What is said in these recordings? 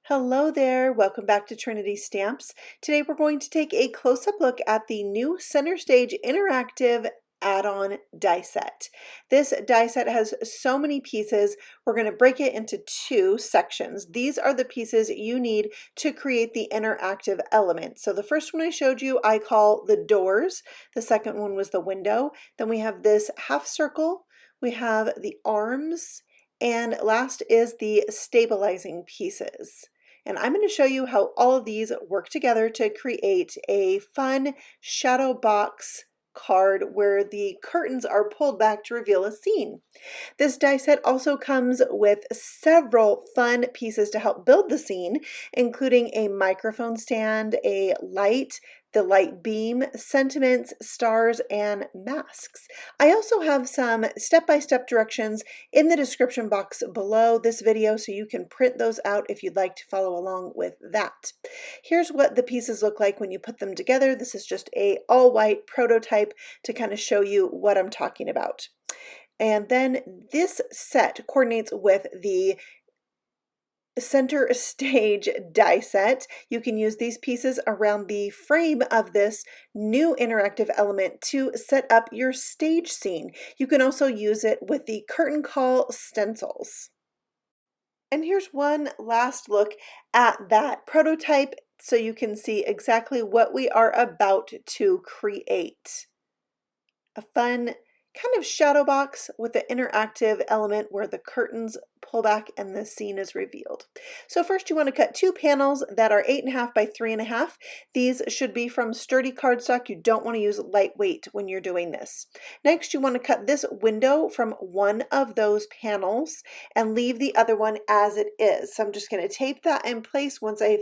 Hello there, welcome back to Trinity Stamps. Today we're going to take a close-up look at the new Center Stage Interactive add-on die set. This die set has so many pieces. We're going to break it into two sections. These are the pieces you need to create the interactive element. So the first one I showed you I call the doors. The second one was the window. Then we have this half circle. We have the arms. And last is the stabilizing pieces. And I'm going to show you how all of these work together to create a fun shadow box card where the curtains are pulled back to reveal a scene. This die set also comes with several fun pieces to help build the scene, including a microphone stand, a light, the light beam, sentiments, stars, and masks. I also have some step-by-step directions in the description box below this video so you can print those out if you'd like to follow along with that. Here's what the pieces look like when you put them together. This is just a all-white prototype to kind of show you what I'm talking about. And then this set coordinates with the Center Stage die set. You can use these pieces around the frame of this new interactive element to set up your stage scene. You can also use it with the curtain call stencils. And here's one last look at that prototype so you can see exactly what we are about to create. A fun kind of shadow box with the interactive element where the curtains pull back and the scene is revealed. So first you want to cut two panels that are 8.5 by 3.5. These should be from sturdy cardstock. You don't want to use lightweight when you're doing this. Next you want to cut this window from one of those panels and leave the other one as it is. So I'm just going to tape that in place once I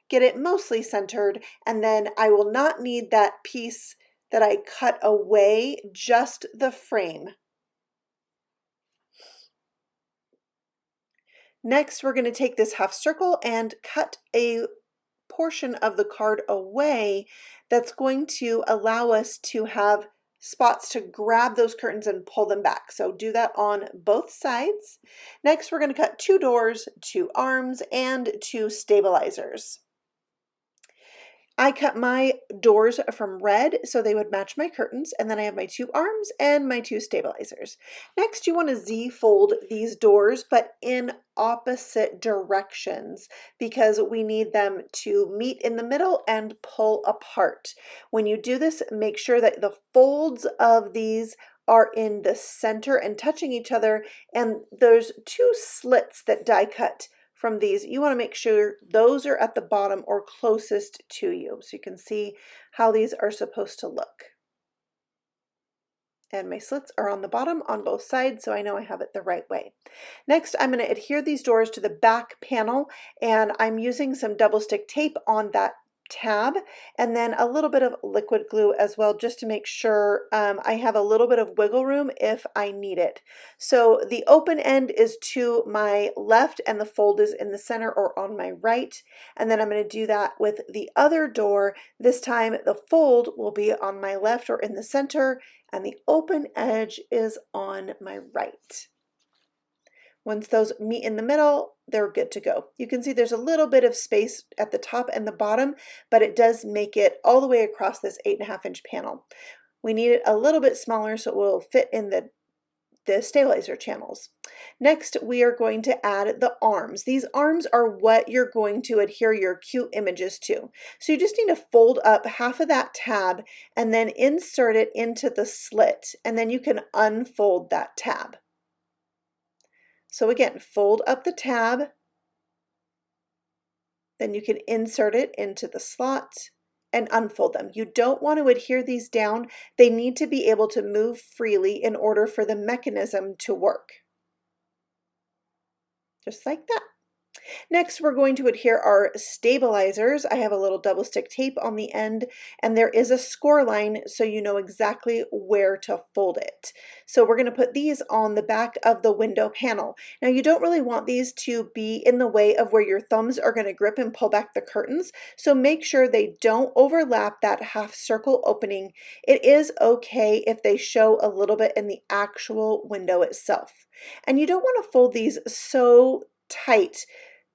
get it mostly centered, and then I will not need that piece that I cut away, just the frame. Next, we're going to take this half circle and cut a portion of the card away that's going to allow us to have spots to grab those curtains and pull them back. So do that on both sides. Next, we're going to cut two doors, two arms, and two stabilizers. I cut my doors from red so they would match my curtains, and then I have my two arms and my two stabilizers. Next, you want to Z-fold these doors, but in opposite directions because we need them to meet in the middle and pull apart. When you do this, make sure that the folds of these are in the center and touching each other, and there's two slits that die cut from these. You want to make sure those are at the bottom or closest to you so you can see how these are supposed to look. And my slits are on the bottom on both sides, so I know I have it the right way. Next, I'm going to adhere these doors to the back panel, and I'm using some double stick tape on that tab and then a little bit of liquid glue as well, just to make sure I have a little bit of wiggle room if I need it. So the open end is to my left and the fold is in the center or on my right, and then I'm going to do that with the other door. This time the fold will be on my left or in the center and the open edge is on my right. Once those meet in the middle, they're good to go. You can see there's a little bit of space at the top and the bottom, but it does make it all the way across this 8.5-inch panel. We need it a little bit smaller so it will fit in the stabilizer channels. Next, we are going to add the arms. These arms are what you're going to adhere your cute images to. So you just need to fold up half of that tab and then insert it into the slit, and then you can unfold that tab. So again, fold up the tab, then you can insert it into the slot and unfold them. You don't want to adhere these down. They need to be able to move freely in order for the mechanism to work. Just like that. Next, we're going to adhere our stabilizers. I have a little double stick tape on the end, and there is a score line so you know exactly where to fold it. So we're going to put these on the back of the window panel. Now, you don't really want these to be in the way of where your thumbs are going to grip and pull back the curtains, so make sure they don't overlap that half circle opening. It is okay if they show a little bit in the actual window itself. And you don't want to fold these so tight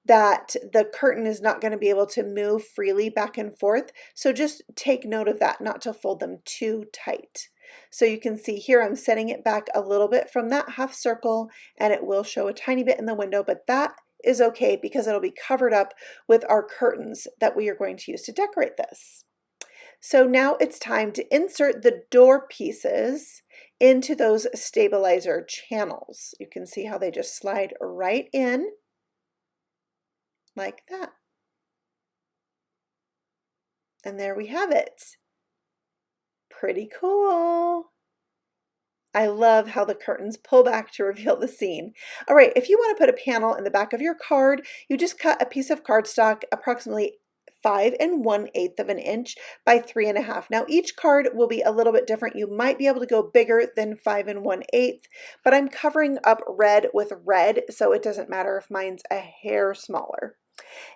that the curtain is not going to be able to move freely back and forth. So just take note of that, not to fold them too tight. So you can see here I'm setting it back a little bit from that half circle, and it will show a tiny bit in the window, but that is okay because it'll be covered up with our curtains that we are going to use to decorate this. So now it's time to insert the door pieces into those stabilizer channels. You can see how they just slide right in like that. And there we have it. Pretty cool. I love how the curtains pull back to reveal the scene. All right, if you want to put a panel in the back of your card, you just cut a piece of cardstock approximately 5 1/8 of an inch by 3 1/2. Now each card will be a little bit different. You might be able to go bigger than 5 1/8, but I'm covering up red with red, so it doesn't matter if mine's a hair smaller.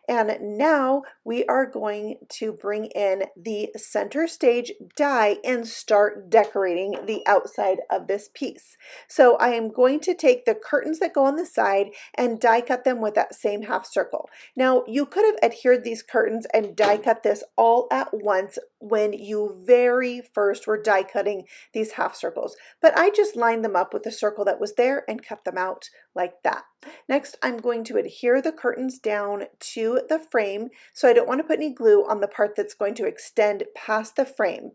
And now we are going to bring in the center stage die and start decorating the outside of this piece. So I am going to take the curtains that go on the side and die cut them with that same half circle. Now you could have adhered these curtains and die cut this all at once when you very first were die cutting these half circles, but I just lined them up with the circle that was there and cut them out like that. Next, I'm going to adhere the curtains down to the frame, so I don't want to put any glue on the part that's going to extend past the frame.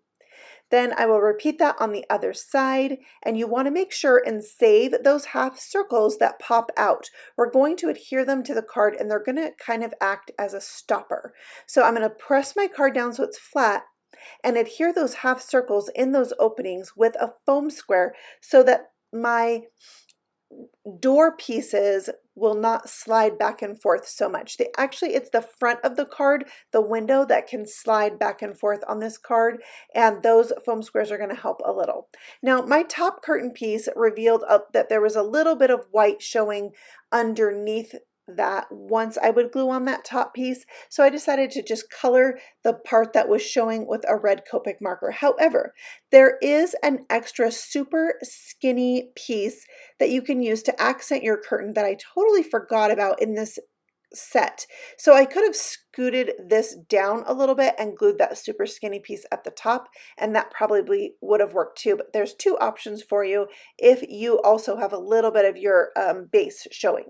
Then I will repeat that on the other side, and you want to make sure and save those half circles that pop out. We're going to adhere them to the card, and they're going to kind of act as a stopper. So I'm going to press my card down so it's flat and adhere those half circles in those openings with a foam square so that my door pieces will not slide back and forth so much. It's the front of the card, the window, that can slide back and forth on this card, and those foam squares are going to help a little. Now my top curtain piece revealed that there was a little bit of white showing underneath that once I would glue on that top piece, so I decided to just color the part that was showing with a red Copic marker. However, there is an extra super skinny piece that you can use to accent your curtain that I totally forgot about in this set. So I could have scooted this down a little bit and glued that super skinny piece at the top, and that probably would have worked too, but there's two options for you if you also have a little bit of your base showing.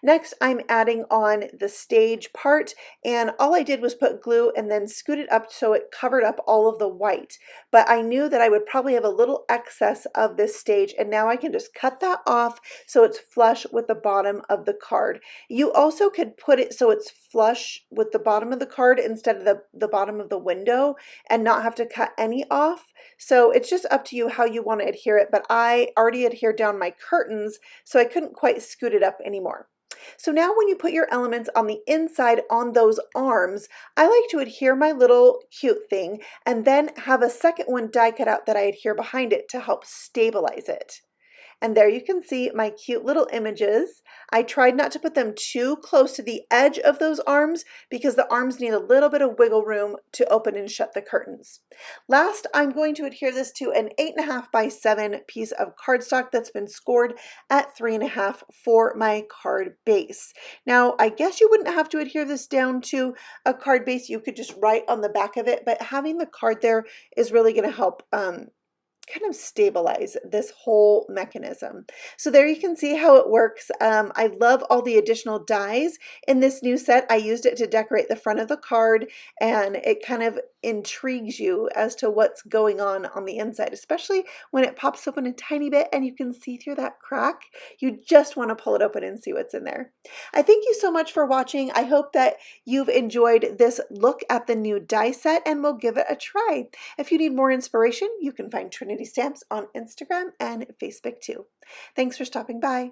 Next, I'm adding on the stage part, and all I did was put glue and then scoot it up so it covered up all of the white, but I knew that I would probably have a little excess of this stage, and now I can just cut that off so it's flush with the bottom of the card. You also could put it so it's flush with the bottom of the card instead of the bottom of the window and not have to cut any off. So it's just up to you how you want to adhere it, but I already adhered down my curtains, so I couldn't quite scoot it up anymore. So now when you put your elements on the inside on those arms, I like to adhere my little cute thing and then have a second one die cut out that I adhere behind it to help stabilize it. And there you can see my cute little images. I tried not to put them too close to the edge of those arms because the arms need a little bit of wiggle room to open and shut the curtains. Last, I'm going to adhere this to an 8.5 by 7 piece of cardstock that's been scored at 3.5 for my card base. Now, I guess you wouldn't have to adhere this down to a card base. You could just write on the back of it, but having the card there is really going to help kind of stabilize this whole mechanism. So there you can see how it works. I love all the additional dies in this new set. I used it to decorate the front of the card, and it kind of intrigues you as to what's going on the inside, especially when it pops open a tiny bit and you can see through that crack. You just want to pull it open and see what's in there. I thank you so much for watching. I hope that you've enjoyed this look at the new die set, and we'll give it a try. If you need more inspiration, you can find Trinity Stamps on Instagram and Facebook too. Thanks for stopping by.